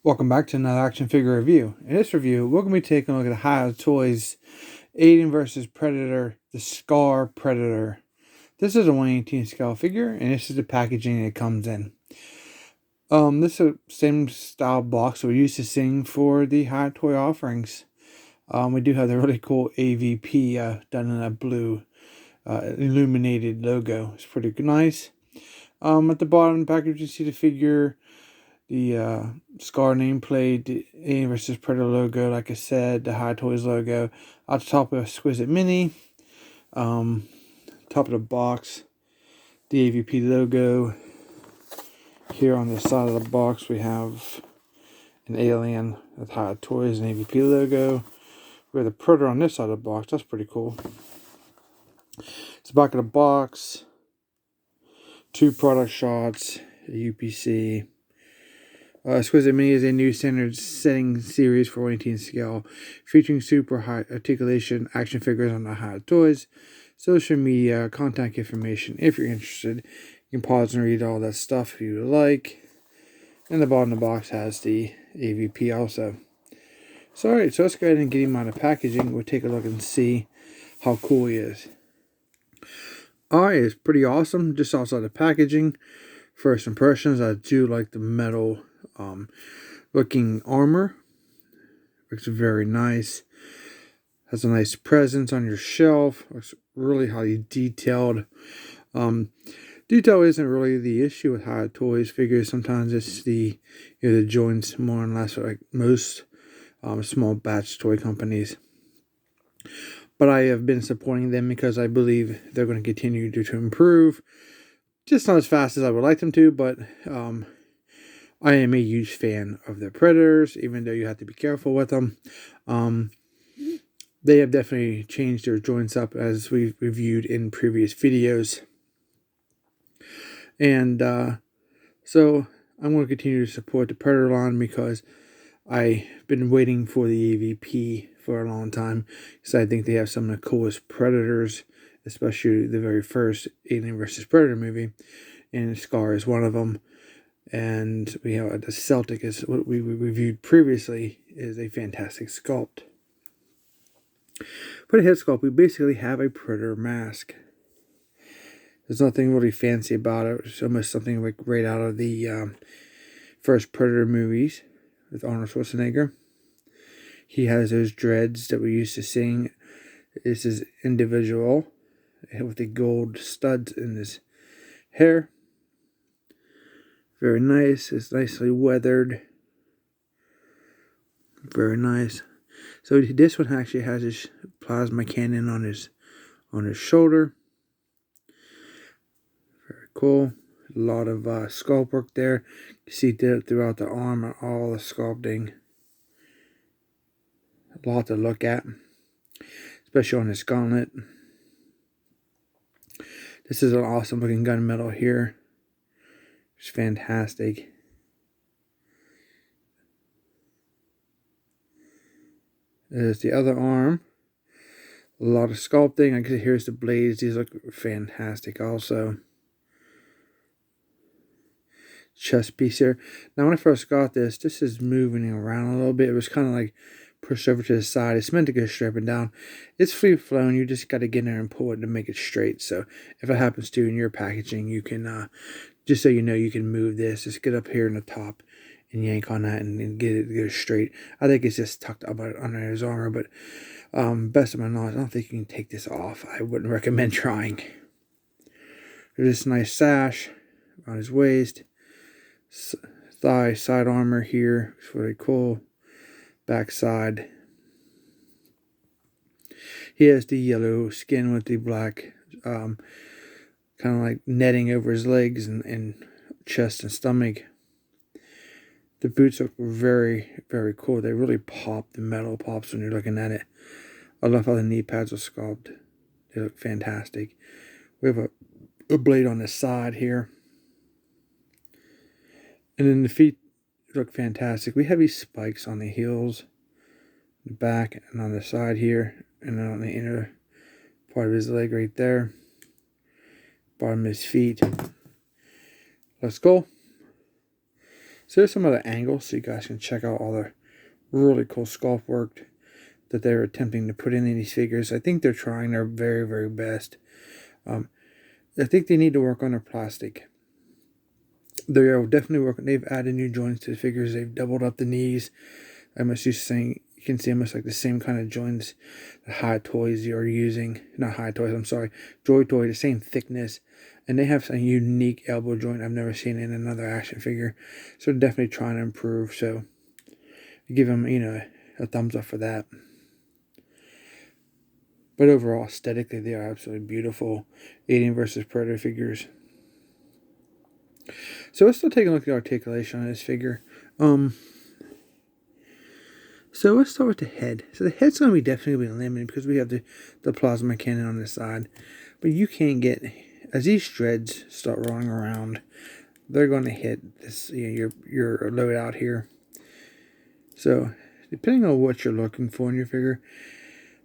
Welcome back to another action figure review. In this review, we're going to be taking a look at the Hiya Toys Alien vs. Predator, the Scar Predator. This is a 1/18 scale figure, and this is the packaging it comes in. This is the same style box we're used to seeing for the Hiya Toy offerings. We do have the really cool AVP done in a blue illuminated logo. It's pretty nice. At the bottom of the package, you see the figure, the Scar nameplate, the Alien vs. Predator logo, like I said, the Hiya Toys logo. At the top of Exquisite Mini, top of the box, the AVP logo. Here on the side of the box, we have an alien with Hiya Toys and AVP logo. We have the Predator on this side of the box. That's pretty cool. It's the back of the box. 2 product shots, a UPC. Exquisite Mini is a new standard setting series for 1/18 scale, featuring super high articulation action figures on the Hiya Toys. Social media, contact information if you're interested. You can pause and read all that stuff if you like. And the bottom of the box has the AVP also. So alright, so let's go ahead and get him out of packaging. We'll take a look and see how cool he is. Alright, it's pretty awesome. Just outside the packaging. First impressions, I do like the metal looking armor. Looks very nice. Has a nice presence on your shelf. Looks really highly detailed. Detail isn't really the issue with Hiya Toys figures. Sometimes it's the the joints, more or less, like most small batch toy companies. But I have been supporting them because I believe they're going to continue to improve. Just not as fast as I would like them to, but I am a huge fan of the Predators, even though you have to be careful with them. They have definitely changed their joints up, as we've reviewed in previous videos. And so I'm going to continue to support the Predator line because I've been waiting for the AVP for a long time, because I think they have some of the coolest Predators, especially the very first Alien vs. Predator movie, and Scar is one of them. And we have the Celtic, is what we reviewed previously, is a fantastic sculpt. For the head sculpt, we basically have a Predator mask. There's nothing really fancy about it. It's almost something like right out of the first Predator movies with Arnold Schwarzenegger. He has those dreads that we used to seeing. This is individual with the gold studs in his hair. Very nice. It's nicely weathered. Very nice. So this one actually has his plasma cannon on his shoulder. Very cool. A lot of sculpt work there. You see that throughout the arm and all the sculpting. A lot to look at, especially on this Gauntlet. This is an awesome looking gunmetal here. It's fantastic. There's the other arm. A lot of sculpting. I guess here's the blades. These look fantastic also. Chest piece here. Now when I first got this is moving around a little bit. It was kind of like pushed over to the side. It's meant to go straight up and down. It's free flowing. You just got to get in there and pull it to make it straight. So if it happens to in your packaging, you can just so you know, you can move this. Just get up here in the top and yank on that and get it to go straight. I think it's just tucked up under his armor, but best of my knowledge, I don't think you can take this off. I wouldn't recommend trying. There's this nice sash on his waist. Thigh side armor here. It's really cool. Back side. He has the yellow skin with the black kind of like netting over his legs and chest and stomach. The boots look very, very cool. They really pop. The metal pops when you're looking at it. I love how the knee pads are sculpted. They look fantastic. We have a blade on the side here. And then the feet look fantastic. We have these spikes on the heels, the back, and on the side here, and then on the inner part of his leg right there. Bottom of his feet. Let's go. So there's some other angles so you guys can check out all the really cool sculpt work that they're attempting to put in these figures. I think they're trying their very, very best. I think they need to work on their plastic. They're definitely working. They've added new joints to the figures. They've doubled up the knees. I'm just saying, you can see almost like the same kind of joints that Hiya Toys are using. Not Hiya Toys, I'm sorry. Joy Toy, the same thickness. And they have some unique elbow joint I've never seen in another action figure. So they're definitely trying to improve. So give them, a thumbs up for that. But overall, aesthetically, they are absolutely beautiful. Alien versus Predator figures. So let's still take a look at the articulation on this figure. So let's start with the head. So the head's going to be definitely limited because we have the plasma cannon on the side. But you can't get, as these shreds start rolling around, they're going to hit this, your loadout here. So depending on what you're looking for in your figure,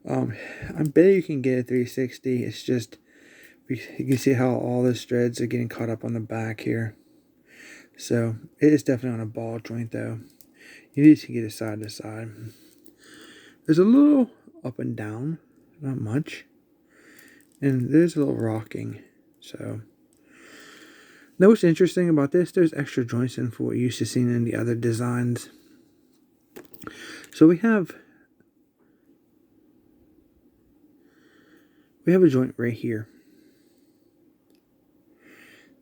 I bet you can get a 360. It's just, you can see how all the threads are getting caught up on the back here. So it is definitely on a ball joint though. You need to get it side to side. There's a little up and down, not much. And there's a little rocking. So now what's interesting about this, there's extra joints in for what you're used to seeing in the other designs. So we have a joint right here,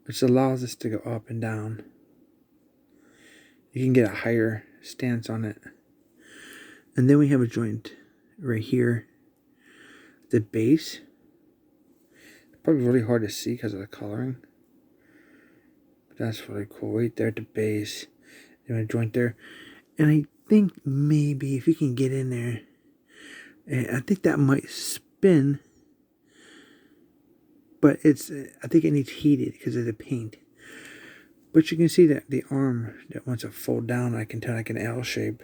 which allows us to go up and down. You can get a higher stance on it. And then we have a joint right here, the base. Probably really hard to see because of the coloring. But that's really cool. Right there at the base. And a joint there. And I think maybe if you can get in there, I think that might spin. But I think it needs heated because of the paint. But you can see that the arm that wants to fold down, I can tell like an L shape.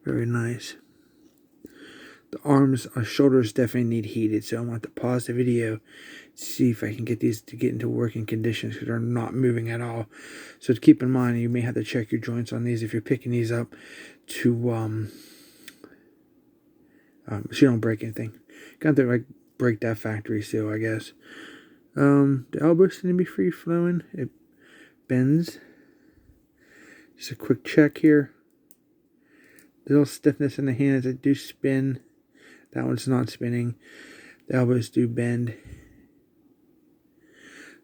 Very nice. The arms, shoulders definitely need heated, so I want to pause the video to see if I can get these to get into working conditions because they're not moving at all. So to keep in mind, you may have to check your joints on these if you're picking these up to so you don't break anything. Got to like break that factory seal, I guess. The elbows seem to be free flowing. It bends. Just a quick check here. The little stiffness in the hands that do spin. That one's not spinning. The elbows do bend.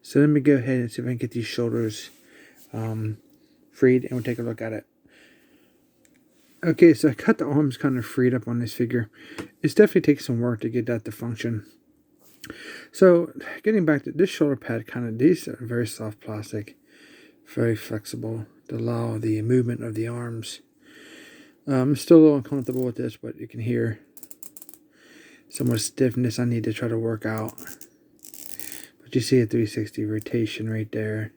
So let me go ahead and see if I can get these shoulders freed, and we'll take a look at it. Okay, so I got the arms kind of freed up on this figure. It's definitely takes some work to get that to function. So getting back to this shoulder pad, these are very soft plastic, very flexible to allow the movement of the arms. I'm still a little uncomfortable with this, but you can hear some more stiffness I need to try to work out. But you see a 360 rotation right there.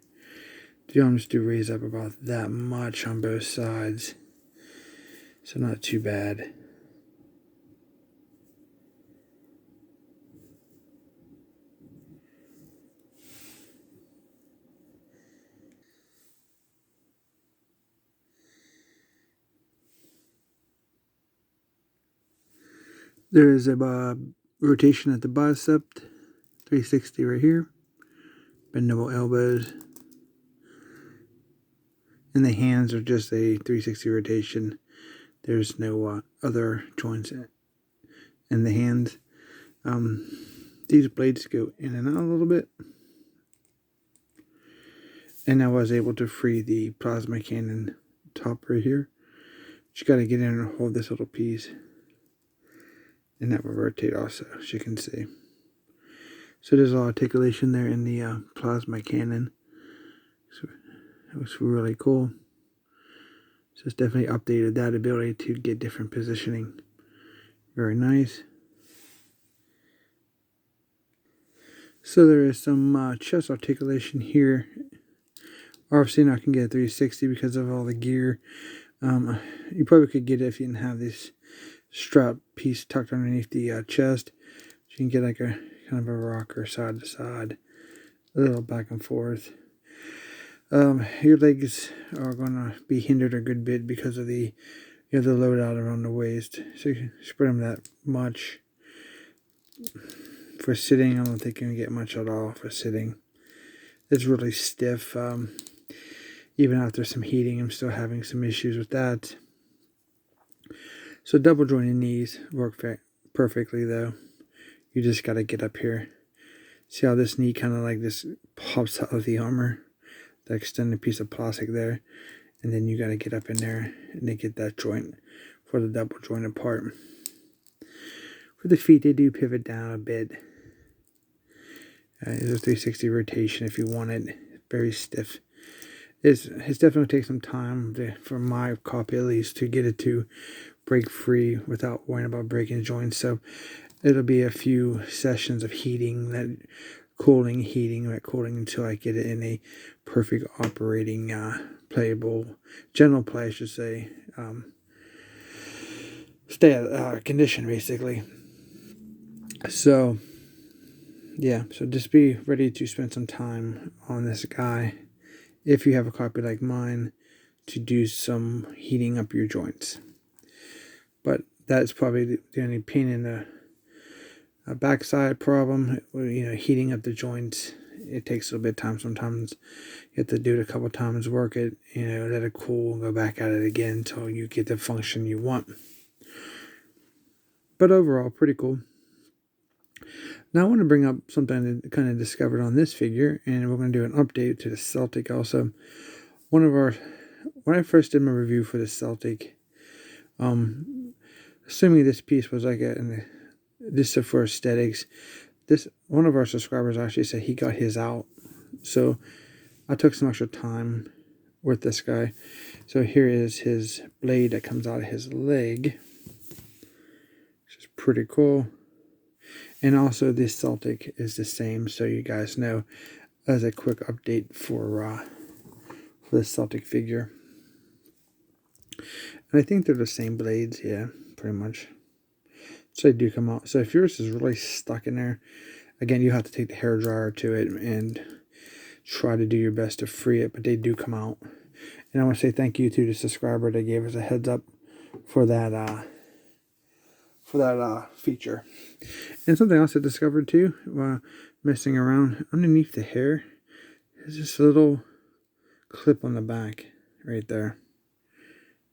The arms do raise up about that much on both sides. So not too bad. There is a rotation at the bicep, 360 right here, bendable elbows, and the hands are just a 360 rotation. There's no other joints in the hands. These blades go in and out a little bit, and I was able to free the plasma cannon top right here. But you got to get in and hold this little piece. And that will rotate also, as you can see. So there's a lot of articulation there in the plasma cannon. So that was really cool. So it's definitely updated that ability to get different positioning. Very nice. So there is some chest articulation here. Obviously not can get a 360 because of all the gear. You probably could get it if you didn't have this strap piece tucked underneath the chest. So you can get like a kind of a rocker side to side. little back and forth. Your legs are going to be hindered a good bit because of the the load out around the waist. So you spread them that much. For sitting, I don't think you can get much at all for sitting. It's really stiff. Even after some heating, I'm still having some issues with that. So double jointed knees work perfectly though. You just got to get up here. See how this knee kind of like this pops out of the armor? The extended piece of plastic there. And then you got to get up in there and then get that joint for the double jointed part. For the feet, they do pivot down a bit. It's a 360 rotation if you want it. Very stiff. It's definitely take some time for my copy at least to get it to break free without worrying about breaking joints. So it'll be a few sessions of heating, cooling until I get it in a perfect operating, playable, general play, I should say, condition basically. So yeah, so just be ready to spend some time on this guy if you have a copy like mine to do some heating up your joints. But that's probably the only pain in the backside problem. Heating up the joints, it takes a little bit of time. Sometimes you have to do it a couple of times, work it, let it cool, and go back at it again until you get the function you want. But overall, pretty cool. Now I want to bring up something I kind of discovered on this figure, and we're going to do an update to the Celtic also. When I first did my review for the Celtic, assuming this piece was like this is for aesthetics, one of our subscribers actually said he got his out, so I took some extra time with this guy. So here is his blade that comes out of his leg, which is pretty cool. And also this Celtic is the same, so you guys know, as a quick update for the Celtic figure. And I think they're the same blades, yeah, pretty much. So they do come out. So if yours is really stuck in there, again, you have to take the hair dryer to it and try to do your best to free it, but they do come out. And I want to say thank you to the subscriber that gave us a heads up for that feature. And something else I discovered too, while messing around, underneath the hair is this little clip on the back right there.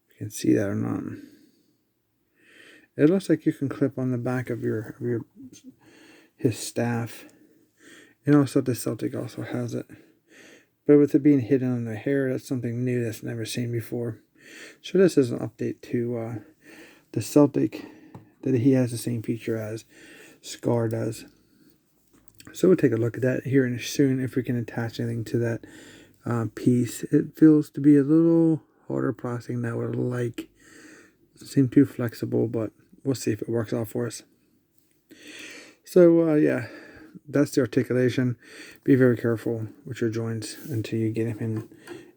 You can see that or not. It looks like you can clip on the back of his staff. And also the Celtic also has it. But with it being hidden on the hair, that's something new that's never seen before. So this is an update to the Celtic, that he has the same feature as Scar does. So we'll take a look at that here in soon if we can attach anything to that piece. It feels to be a little harder plastic than I would like. Doesn't seem too flexible, but we'll see if it works out for us. So yeah, that's the articulation. Be very careful with your joints until you get them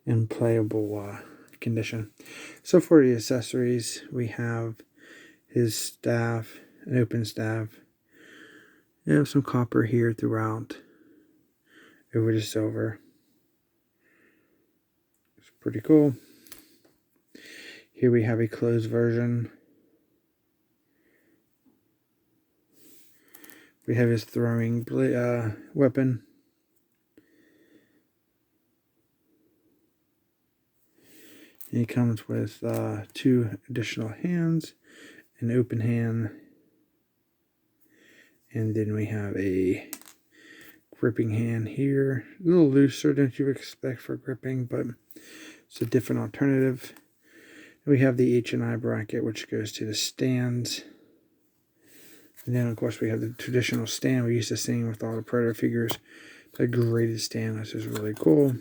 in playable condition. So for the accessories, we have his staff, an open staff. You have some copper here throughout over the silver. It's pretty cool. Here we have a closed version. We have his throwing weapon. And he comes with 2 additional hands, an open hand, and then we have a gripping hand here. A little looser than you expect for gripping, but it's a different alternative. And we have the H&I bracket, which goes to the stands. And then, of course, we have the traditional stand we used to see with all the Predator figures. The graded stand, this is really cool.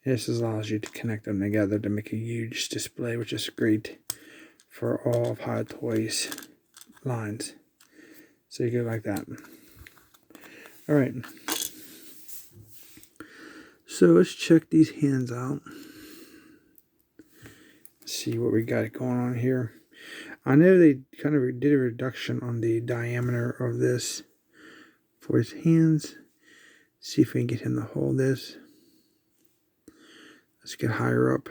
This allows you to connect them together to make a huge display, which is great for all of Hiya Toys lines. So you go like that. All right. So let's check these hands out. See what we got going on here. I know they kind of did a reduction on the diameter of this for his hands. See if we can get him to hold this. Let's get higher up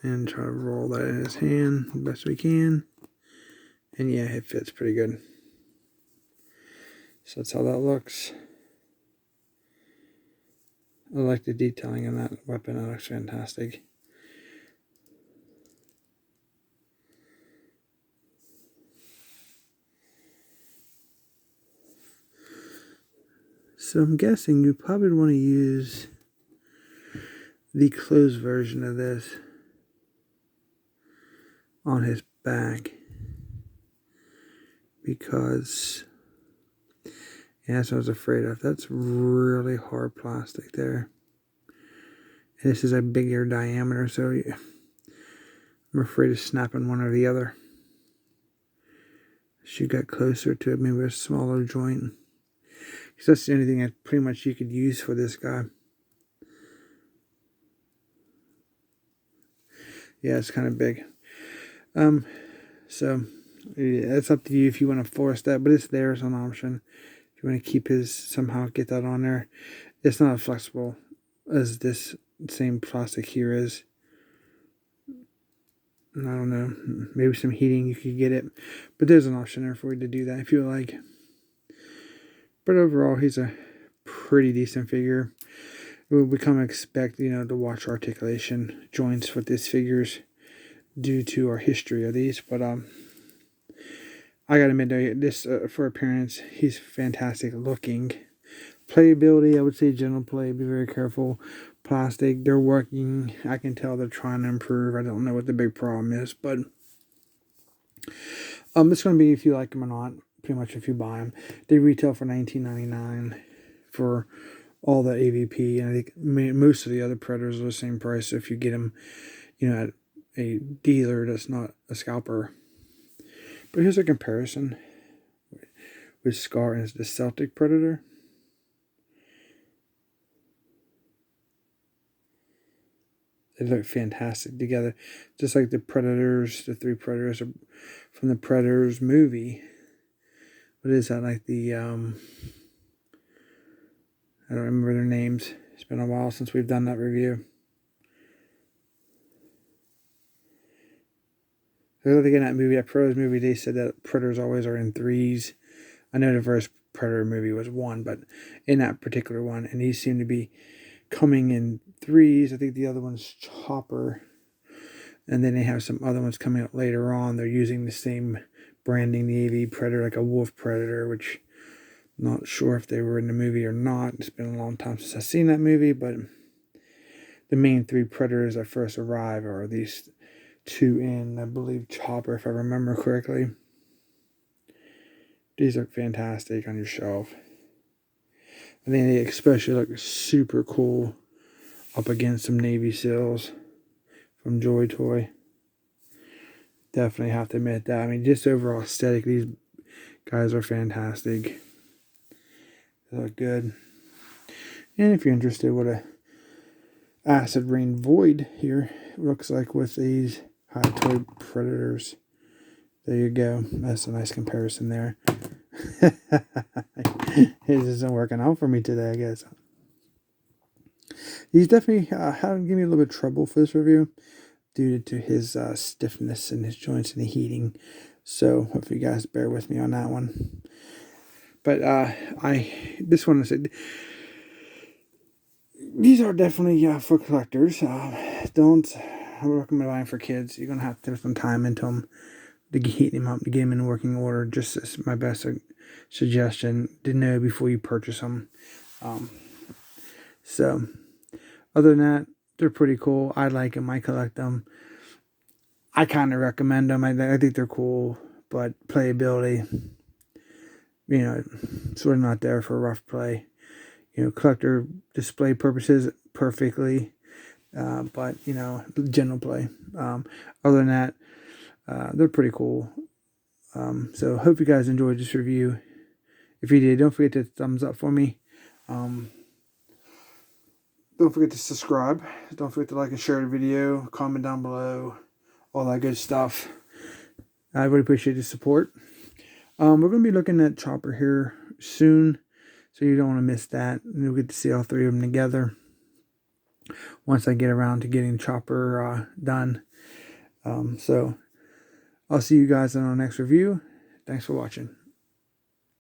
and try to roll that in his hand the best we can. And yeah, it fits pretty good. So that's how that looks. I like the detailing in that weapon. That looks fantastic. So I'm guessing you probably want to use the closed version of this on his back, because yeah, that's what I was afraid of. That's really hard plastic there. And this is a bigger diameter, so I'm afraid of snapping one or the other. Should get closer to it, maybe a smaller joint. Because that's the only thing that pretty much you could use for this guy. Yeah, it's kind of big. So yeah, it's up to you if you want to force that, but it's there as an option. If you want to keep his, somehow get that on there. It's not as flexible as this same plastic here is. I don't know, maybe some heating you could get it, but there's an option there for you to do that if you like. But overall, he's a pretty decent figure. We come expect, you know, to watch articulation joints with these figures due to our history of these. But I gotta admit, this for appearance, he's fantastic looking. Playability, I would say general play. Be very careful. Plastic, they're working. I can tell they're trying to improve. I don't know what the big problem is, but it's going to be if you like them or not. Pretty much if you buy them. They retail for $19.99 for all the AVP, and I think most of the other Predators are the same price. So if you get them, you know, at a dealer that's not a scalper. But here's a comparison with Scar and the Celtic Predator. They look fantastic together, just like the Predators. The three Predators are from the Predators movie. What is that, like the I don't remember their names. It's been a while since we've done that review. I think in that movie, that Predators movie, they said that Predators always are in threes. I know the first Predator movie was one, but in that particular one, and these seem to be coming in threes. I think the other one's Chopper, and then they have some other ones coming up later on. They're using the same branding, the AV Predator, like a Wolf Predator, which I'm not sure if they were in the movie or not. It's been a long time since I've seen that movie, but the main three Predators that first arrive are these two in, I believe, Chopper, if I remember correctly. These look fantastic on your shelf. I think they especially look super cool up against some Navy SEALs from Joy Toy. Definitely have to admit that. I mean, just overall aesthetic, these guys are fantastic. They look good. And if you're interested what a Acid Rain Void here looks like with these Hiya Toy Predators, there you go. That's a nice comparison there. It isn't working out for me today, I guess. He's definitely having given me a little bit of trouble for this review due to his stiffness in his joints and the heating. So hopefully you guys bear with me on that one. But this one I said, these are definitely for collectors. Don't recommend buying for kids. You're gonna have to put some time into them to heat them up, to get them in working order. Just as my best suggestion to know before you purchase them. So other than that, they're pretty cool. I like them. I collect them. I kind of recommend them. I think they're cool, but playability, you know, sort of not there for rough play. You know, collector display purposes perfectly, but you know, general play. Other than that, they're pretty cool. So hope you guys enjoyed this review. If you did, don't forget to thumbs up for me. Don't forget to subscribe. Don't forget to like and share the video. Comment down below. All that good stuff. I really appreciate the support. We're going to be looking at Chopper here soon. So you don't want to miss that. And you'll get to see all three of them together once I get around to getting Chopper done. So I'll see you guys in our next review. Thanks for watching.